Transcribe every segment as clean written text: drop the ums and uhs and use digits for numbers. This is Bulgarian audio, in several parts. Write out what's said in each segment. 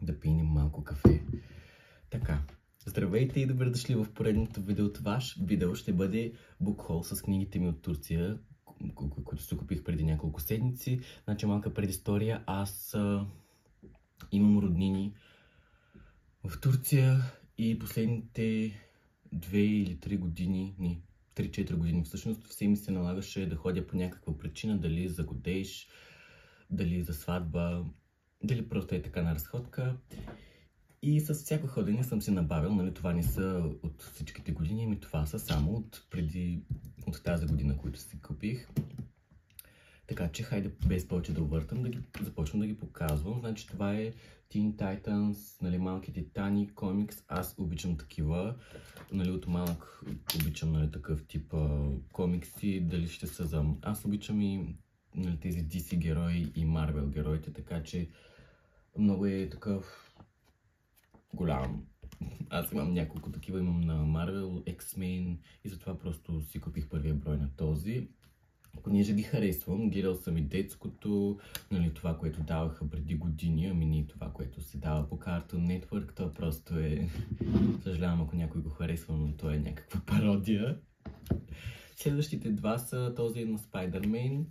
да пинем малко кафе. Така, здравейте и добре дошли в поредното видео. Това видео ще бъде букхол с книгите ми от Турция, които си купих преди няколко седмици. Значи малка предистория. Аз имам роднини в Турция и последните 2 или 3 години, 3-4 години всъщност, все ми се налагаше да ходя по някаква причина, дали за годеж, дали за сватба, дали просто е така на разходка. И с всяко ходене съм се набавил, нали, това не са от всичките години, ами това са само от тази година, които си купих. Така че, хайде без повече да увъртам, започвам да ги показвам. Значи това е Teen Titans, нали, малки титани, комикс. Аз обичам такива, нали, от малък обичам, нали, такъв тип комикси, дали ще са за... Аз обичам и, нали, тези DC герои и Marvel героите, така че много е такъв голям. Аз имам няколко такива, имам на Marvel, X-Men и затова просто си купих първия брой на този. Понеже ги харесвам, гледал съм и детското, нали, това, което даваха преди години, ами не това, което се дава по Cartoon Network, то просто е... Съжалявам, ако някой го харесва, но то е някаква пародия. Следващите два са този на Spider-Man.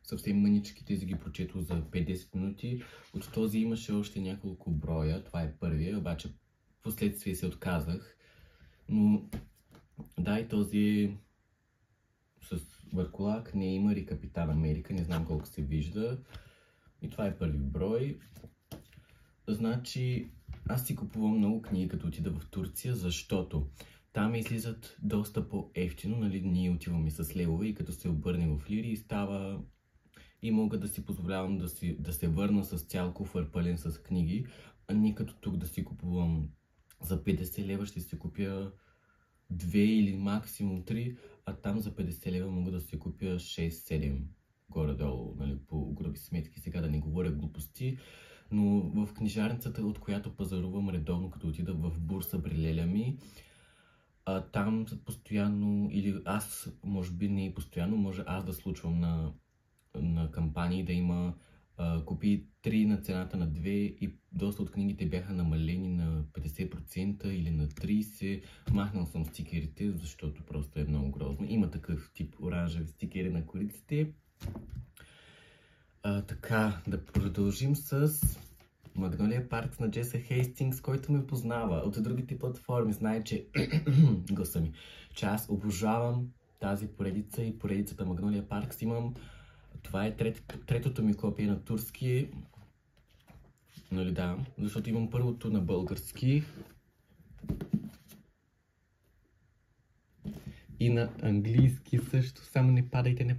Съвсем мънички, тези ги прочетох за 5-10 минути. От този имаше още няколко броя, това е първия, обаче последствие се отказах. Но да, и този с Върколак, Неймър и Капитан Америка, не знам колко се вижда. И това е първи брой. Значи, аз си купувам много книги, като отида в Турция, защото там излизат доста по-евтино, нали, ние отиваме с левове и като се обърне в лири става и мога да си позволявам да се върна с цял куфър пълен с книги, а не като тук да си купувам за 50 лева, ще си купя 2 или максимум 3, а там за 50 лева мога да си купя 6-7 горе-долу, нали, по груби сметки, сега да не говоря глупости, но в книжарницата, от която пазарувам редовно, като отида в Бурса при леля ми, там постоянно, или аз, може би не постоянно, може аз да случвам на кампании да има купи 3 на цената на 2 и доста от книгите бяха намалени на 50% или на 30%. Махнал съм стикерите, защото просто е много грозно. Има такъв тип оранжеви стикери на кориците. Така, да продължим с Магнолия Паркс на Джеса Хейстингс, който ме познава от другите платформи. Знае, че гласа ми, че аз обожавам тази поредица и поредицата Магнолия Паркс. Това е третото ми копие на турски, нали, да, защото имам първото на български и на английски също, само не падайте,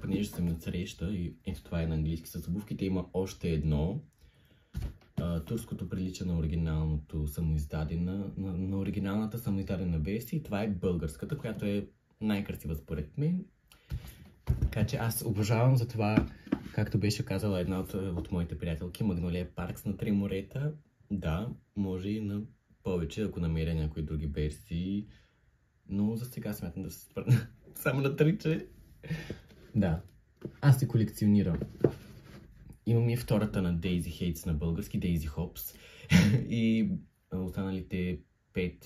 понеже съм на среща и ето това е на английски с обувките, има още едно. Турското прилича на оригиналното самоиздадена, на оригиналната самоиздадена версия и това е българската, която е най-красива според мен. Така че аз обожавам за това, както беше казала една от моите приятелки, Магнолия Паркс на 3 морета. Да, може и на повече, ако намеря някои други версии, но за сега смятам да се спра само на 3, че... Да, аз се колекционирам. Имам и втората на Дейзи Хейтс на български, Дейзи Хопс и останалите 5,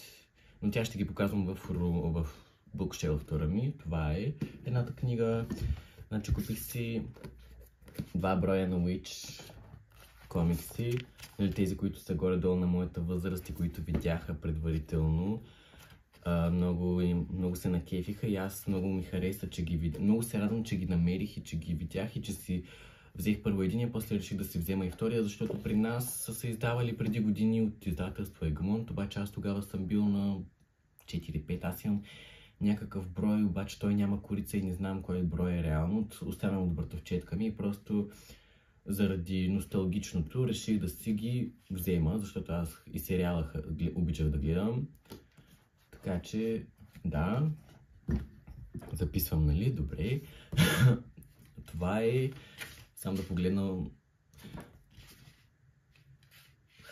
но тя ще ги показвам в букшелфтора ми. Това е едната книга. Значи купих си 2 броя на Witch комикси, нали, тези, които са горе-долу на моята възраст и които видяха предварително. Много се накефиха и аз много ми хареса, че ги видях. Много се радвам, че ги намерих и че ги видях и че си взех първо единия, после реших да си взема и втория, защото при нас са се издавали преди години от издателство Егмонт, обаче аз тогава съм бил на 4-5, аз имам някакъв брой, обаче той няма корица и не знам кой брой е реално, останал от братовчетка ми и просто заради носталгичното реших да си ги взема, защото аз и сериала обичах да гледам. Така че, да, записвам, нали, добре. Това е, само да погледна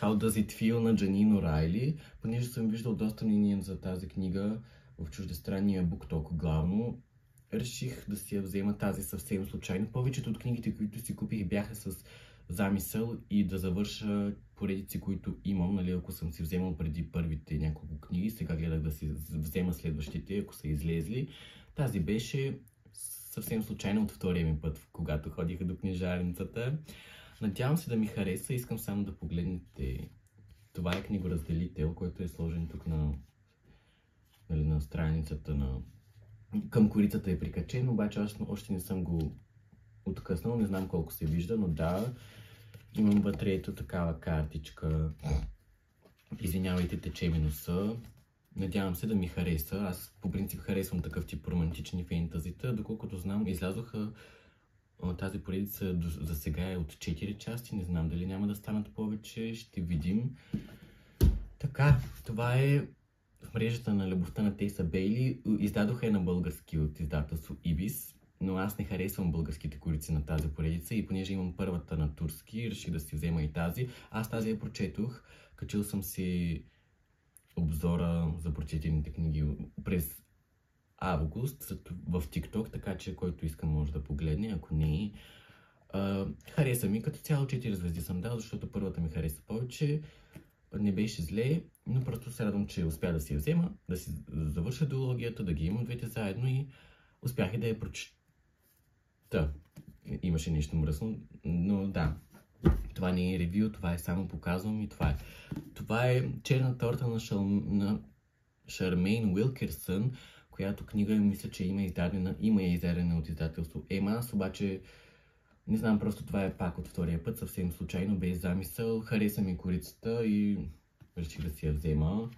How Does It Feel на Джанин Орайли, понеже съм виждал доста мнение за тази книга в чуждестранния BookTok главно. Реших да си я взема тази съвсем случайно. Повечето от книгите, които си купих, бяха с замисъл и да завърша поредици, които имам, нали, ако съм си вземал преди първите няколко книги, сега гледах да си взема следващите, ако са излезли. Тази беше съвсем случайно от втория ми път, когато ходиха до книжарницата. Надявам се да ми хареса, искам само да погледнете. Това е книгоразделител, който е сложен тук нали, на страницата към корицата е прикачен, обаче аз още не съм го откъснал, не знам колко се вижда, но да, имам вътре ето такава картичка. Извинявайте, тече ми носа. Надявам се да ми хареса. Аз по принцип харесвам такъв тип романтични фентазита. Доколкото знам, излязоха тази поредица за сега е от 4 части. Не знам дали няма да станат повече. Ще видим. Така, това е в мрежата на любовта на Тейса Бейли. Издадоха е на български от издателство Ибис. Но аз не харесвам българските корици на тази поредица и понеже имам първата на турски, реших да си взема и тази. Аз тази я прочетох. Качил съм си обзора за прочетените книги през август в TikTok, така че който иска може да погледне, ако не. Хареса ми, като цяло 4 звезди съм дал, защото първата ми хареса повече. Не беше зле, но просто се радвам, че успя да си я взема, да си завърша дуологията, да ги имам двете заедно и успях и да я прочета. Имаше нещо мръсно, но да. Това не е ревю, това е само показвам и това е. Това е Черна торта на Шармейн Уилкерсън, която книга мисля, че има издадена от издателство Ема. Аз обаче не знам, просто това е пак от втория път, съвсем случайно, без замисъл. Хареса ми корицата и реших да си я взема.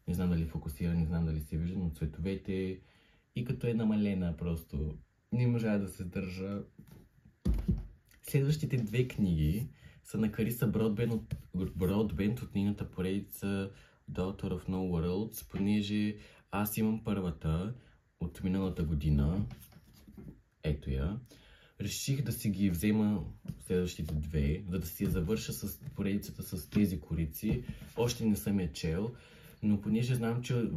Не знам дали фокусира, не знам дали се вижда, но цветовете и като е намалена просто не можа да се държа. Следващите две книги са на Кариса Бродбент от нейната поредица Daughter of No Worlds, понеже аз имам първата от миналата година. Ето я. Реших да си ги взема следващите две, за да си я завърша с поредицата с тези корици. Още не съм я чел, но понеже знам, че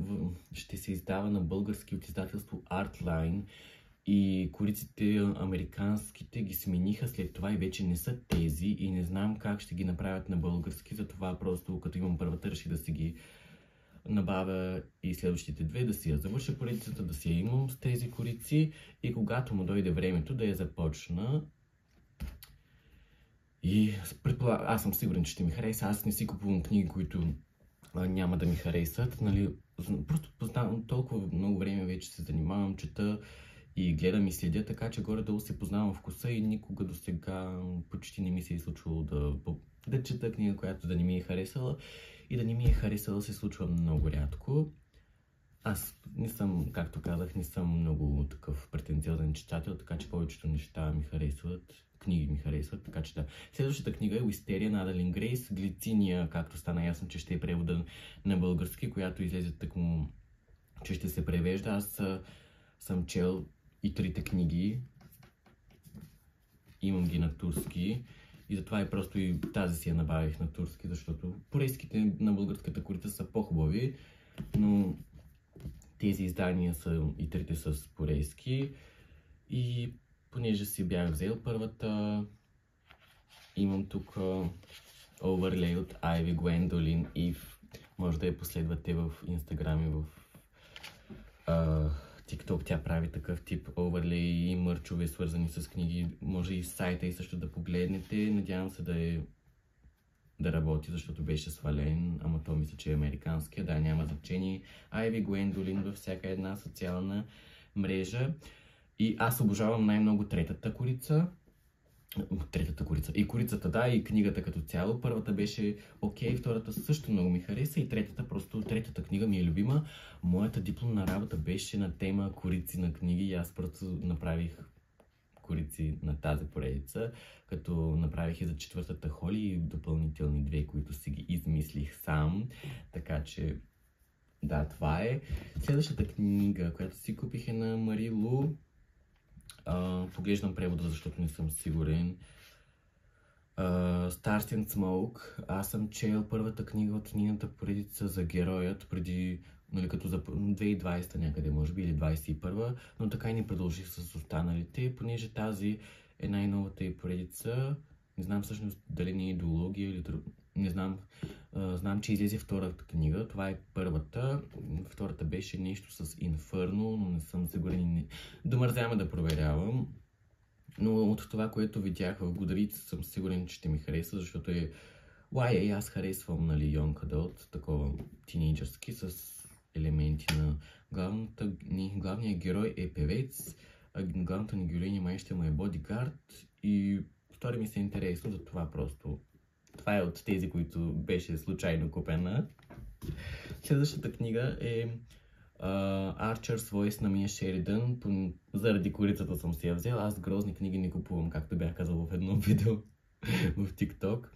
ще се издава на български от издателство Artline и кориците американските ги смениха след това и вече не са тези и не знам как ще ги направят на български, затова просто като имам първата реших да си ги набавя и следващите две, да си я завърша поредицата, да си я имам с тези корици и когато му дойде времето да я започна. И аз съм сигурен, че ще ми хареса. Аз не си купувам книги, които няма да ми харесат. Нали? Просто познавам толкова много време вече се занимавам, чета и гледам и следя, така че горе-долу се познавам вкуса и никога до сега почти не ми се е случвало да чета книга, която да не ми е харесала. И да не ми е харесала се случва много рядко. Аз не съм, както казах, не съм много такъв претенциозен читател, така че повечето неща ми харесват, книги ми харесват, така че да. Следващата книга е Уистерия на Адалин Грейс, Глициния, както стана ясно, че ще е превода на български, която излезе тъкмо, че ще се превежда. Аз съм чел и трите книги, имам ги на турски. И затова и просто и тази си я набавих на турски, защото порезките на българската корица са по-хубави, но тези издания са и трите с порезки. И понеже си бях взел първата, имам тук оверлей от Айви Гвендолин Ив. Може да я последвате в Инстаграм и в TikTok, тя прави такъв тип оверлей и мърчове, свързани с книги. Може и в сайта и също да погледнете. Надявам се да работи, защото беше свален, ама то мисля, че е американския. Да, няма значение. Айви Гвендолин във всяка една социална мрежа. И аз обожавам най-много третата корица. И корицата, да, и книгата като цяло. Първата беше окей, втората също много ми хареса и третата книга ми е любима. Моята дипломна работа беше на тема корици на книги и аз просто направих корици на тази поредица, като направих и за четвъртата Холи и допълнителни две, които си ги измислих сам. Така че, да, това е. Следващата книга, която си купих е на Мари Лу. Поглеждам превода, защото не съм сигурен. Stars and Smoke. Аз съм чел първата книга от нейната поредица за героят преди, нали, като за 2020 някъде, може би, или 2021, но така и не продължих с останалите, понеже тази е най-новата и поредица. Не знам всъщност дали не е идеология или не знам. Знам, че излезе втората книга. Това е първата. Втората беше нещо с Инфърно, но не съм сигурен. Домързяваме да проверявам. Но от това, което видях в Goodreads, съм сигурен, че ще ми хареса, защото е YA. Аз харесвам, нали, Young Adult, такова тинейджърски, с елементи на главният герой е певец, а главната ни героиня май ще му е бодигард и стори ми се интересно за това просто. Това е от тези, които беше случайно купена. Следващата книга е Archer's Voice на Мия Шеридан. Заради корицата съм си я взел. Аз грозни книги не купувам, както бях казал в едно видео в TikTok.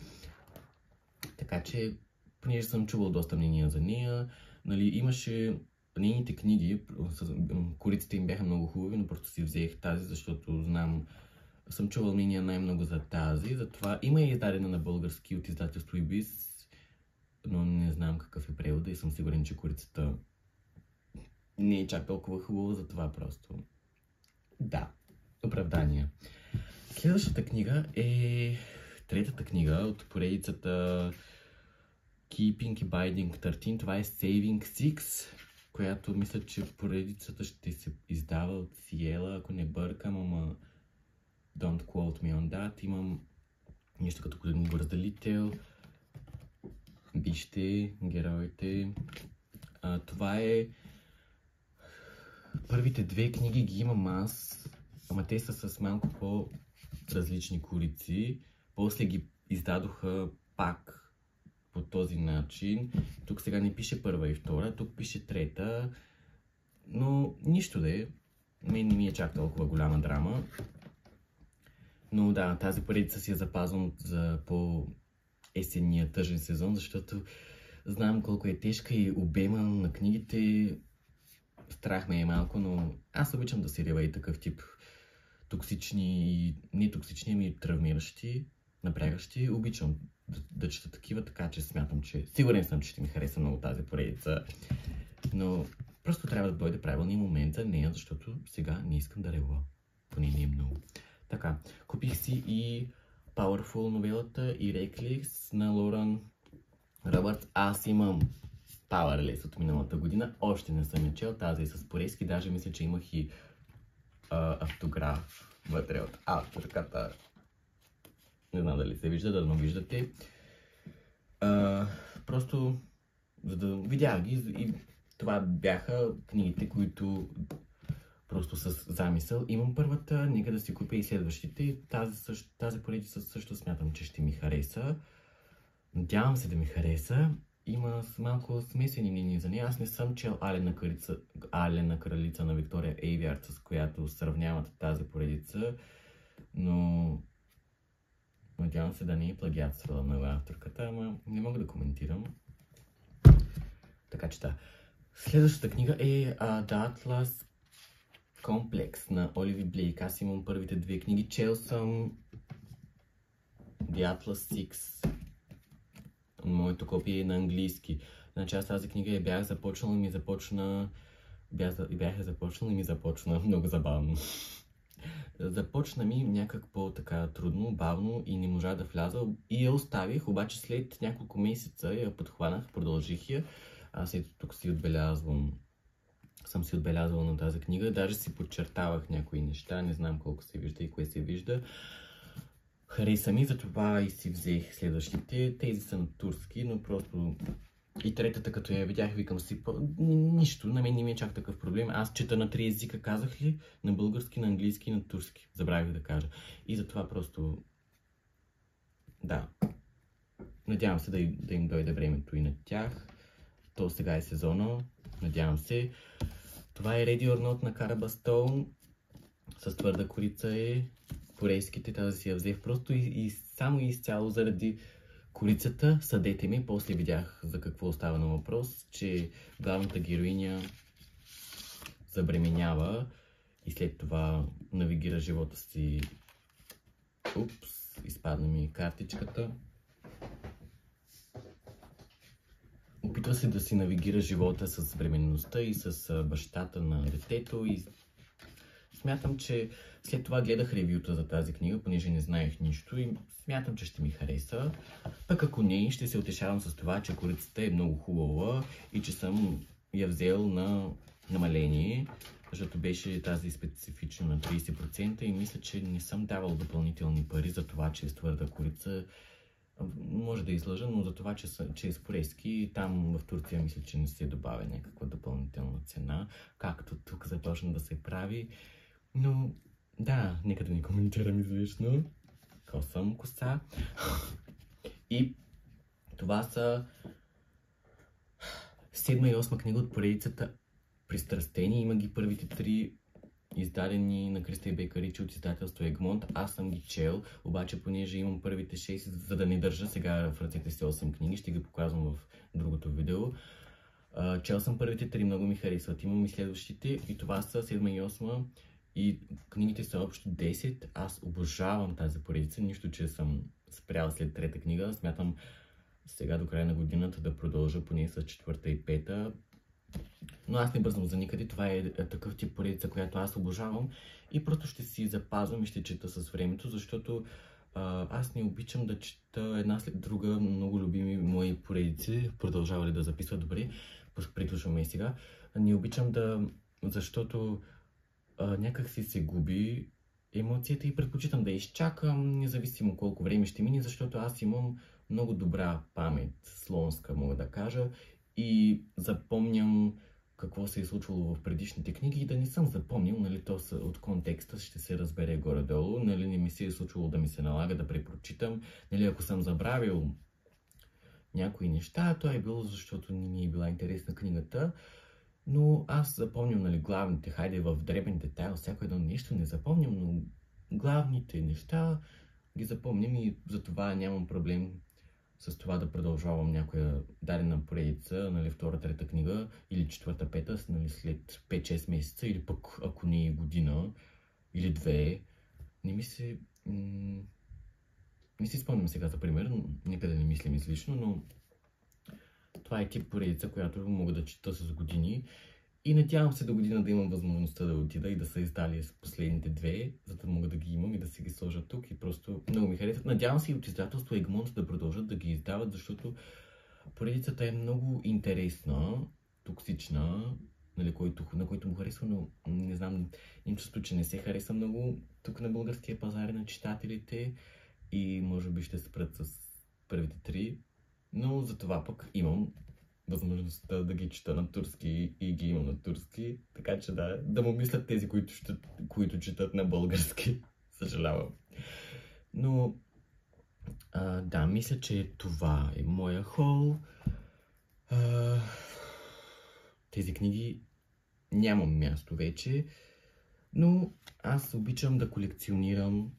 Така че, понеже съм чувал доста мнения за нея, нали, имаше нейните книги, кориците им бяха много хубави, но просто си взех тази, защото знам, съм чувал мнения най-много за тази. Затова има и издадена на български от издателство Ибис, но не знам какъв е превода и съм сигурен, че корицата не е чак толкова хубава, затова просто. Да, оправдания. Следващата книга е третата книга от поредицата Keeping и Binding 13. Това е Saving Six, която мисля, че поредицата ще се издава от Сиела, ако не бъркам, ама don't quote me on that. Имам нещо като книгоразделител. Вижте героите. Това е... Първите две книги ги имам аз, ама те са с малко по-различни корици. После ги издадоха пак по този начин. Тук сега не пише първа и втора, тук пише трета. Но нищо да е. Мен не ми е чак толкова голяма драма. Но да, тази поредица си я запазвам за по-есенния тъжен сезон, защото знам колко е тежка и обема на книгите. Страх ме е малко, но аз обичам да се рива и такъв тип токсични и не токсични, ами травмиращи, напрягащи. Обичам да чета такива, така че смятам, че сигурен съм, че ще ми хареса много тази поредица. Но просто трябва да дойде правилния момент за нея, защото сега не искам да рева. Поне не е много. Така, купих си и Powerful новелата и Reckless на Лоран Робъртс. Аз имам Powerless от миналата година. Още не съм я чел. Тази е с порезки. Даже мисля, че имах и автограф вътре от авторката. Не знам дали се вижда, да не виждате. Просто за да видях ги и това бяха книгите, които просто с замисъл. Имам първата, нека да си купя и следващите. Тази поредица също смятам, че ще ми хареса. Надявам се да ми хареса. Има малко смесени мнения за нея. Аз не съм чел Алена кралица на Виктория Ейвярд, с която сравняват тази поредица, но надявам се да не е плагиатствала много авторката, ама не мога да коментирам. Така че да. Следващата книга е The Atlas Complex на Оливи Блейк. Аз имам първите две книги. Чел съм The Atlas Six. Моето копие е на английски. Значи аз тази книга я бях започнал и ми започна... много забавно. Започна ми някак по-така трудно, бавно и не можа да вляза. И я оставих, обаче след няколко месеца я подхванах, продължих я. Аз ето тук си отбелязвам. Съм си отбелязвал на тази книга. Даже си подчертавах някои неща. Не знам колко се вижда и кое се вижда. Хареса ми, затова и си взех следващите. Тези са на турски, но просто и третата, като я видях, викам си, нищо, на мен не ми е чак такъв проблем. Аз чета на 3 езика, казах ли? На български, на английски и на турски. Забравих да кажа. И затова просто... Да. Надявам се да им дойде времето и на тях. То сега е сезона. Надявам се. Това е Ready or Not на Кара Стоун. С твърда корица е. Корейските, тази си я взех просто и само и изцяло заради корицата. Съдете ми, после видях за какво става на въпрос, че главната героиня забременява и след това навигира живота си. Упс, изпадна ми картичката. Опитва се да си навигира живота с бременността и с бащата на детето и смятам, че след това гледах ревюта за тази книга, понеже не знаех нищо и смятам, че ще ми хареса. Пък ако не, ще се утешавам с това, че корицата е много хубава и че съм я взел на намаление, защото беше тази специфична на 30% и мисля, че не съм давал допълнителни пари за това, че е с твърда корица. Може да излъжа, но за това, че е с порезки, там в Турция мисля, че не се добавя някаква допълнителна цена, както тук започна да се прави. Но да, нека да не коментирам излишно. Косъм коса. И това са 7 и 8 книга от поредицата Пристрастени. Има ги първите 3 издадени на Кристи Бекаричи от издателство Егмонт. Аз съм ги чел, обаче понеже имам първите 6, за да не държа сега в ръцете си 8 книги, ще ги показвам в другото видео. Чел съм първите 3, много ми харесват. Имам и следващите и това са 7 и 8 и книгите са общо 10. Аз обожавам тази поредица, нищо че съм спрял след 3-та книга. Смятам сега до края на годината да продължа поне с 4-та и 5-та. Но аз не бързам за никъде, това е такъв тип поредица, която аз обожавам и просто ще си запазвам и ще чета с времето, защото аз не обичам да чета една след друга много любими мои поредици, продължава ли да записва добре, приключваме и сега. Не обичам защото някак си се губи емоцията и предпочитам да изчакам, независимо колко време ще мине, защото аз имам много добра памет, слонска мога да кажа, и запомням какво се е случвало в предишните книги и да не съм запомнил, нали, то от контекста ще се разбере горе-долу, нали, не ми се е случвало да ми се налага да препрочитам, нали, ако съм забравил някои неща, то е било защото не ми е била интересна книгата, но аз запомням, нали, главните, хайде в дребен детайл, всяко едно нещо не запомням, но главните неща ги запомням и затова нямам проблем с това да продължавам някоя дадена поредица, нали, 2-3 книга или 4-5, нали, след 5-6 месеца или пък ако не е година или 2. Не си спомням сега за пример, нека да не мислим излишно, но това е тип поредица, която мога да чета с години и надявам се до година да имам възможността да отида и да са издали с последните 2, за да мога да ги имам и да си ги сложа тук и просто много ми харесват. Надявам се и от издателство Егмонт да продължат да ги издават, защото поредицата е много интересна, токсична, нали, на който му харесва, но не знам, им чувство, че не се хареса много тук на българския пазар на читателите и може би ще спрат с първите 3, но за това пък имам възможността да ги чета на турски и ги имам на турски, така че да му мислят тези, които четат на български. Съжалявам. Но да, мисля, че това е моя хол. Тези книги нямам място вече, но аз обичам да колекционирам.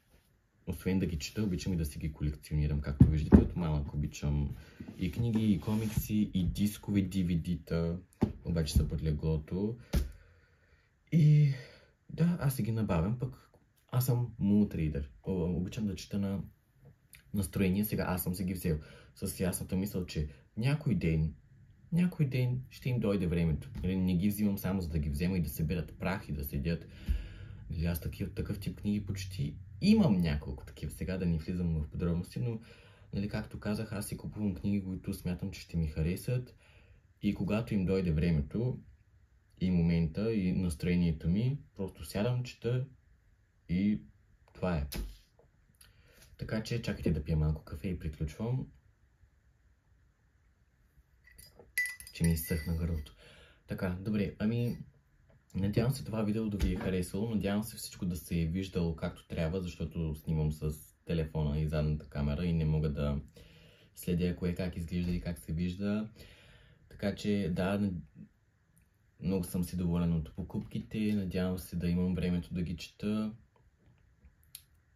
Освен да ги чета, обичам и да си ги колекционирам, както виждате, от малък обичам и книги, и комикси, и дискове, DVD-та, обаче са под леглото. И да, аз си ги набавям, пък аз съм мултридър. Обичам да чета на настроение, сега аз съм си ги взел с ясната мисъл, че някой ден ще им дойде времето. Не ги взимам само за да ги взема и да съберат прах и да седят. Аз такъв тип книги почти имам няколко такива, сега да не влизам в подробности, но нали, както казах, аз си купувам книги, които смятам, че ще ми харесат и когато им дойде времето и момента и настроението ми, просто сядам, чета и това е. Така че чакайте да пия малко кафе и приключвам, че ми изсъхна гърлото. Така, добре, надявам се това видео да ви е харесало, надявам се всичко да се е виждало както трябва, защото снимам с телефона и задната камера и не мога да следя кое как изглежда и как се вижда. Така че да, много съм си доволен от покупките, надявам се да имам времето да ги чета.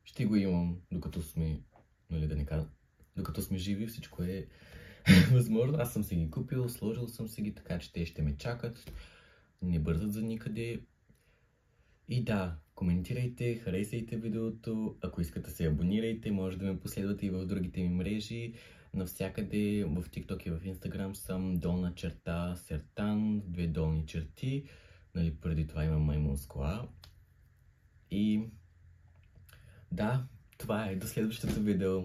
Ще го имам докато сме, нали да не кажа, докато сме живи, всичко е възможно. Аз съм си ги купил, сложил съм си ги, така че те ще ме чакат. Не бързат за никъде. И да, коментирайте, харесайте видеото, ако искате се абонирайте, може да ме последвате и в другите ми мрежи. Навсякъде в TikTok и в Instagram съм _Сертан, 2 долни черти. Нали, преди това имам маймун с кола. И да, това е. До следващото видео.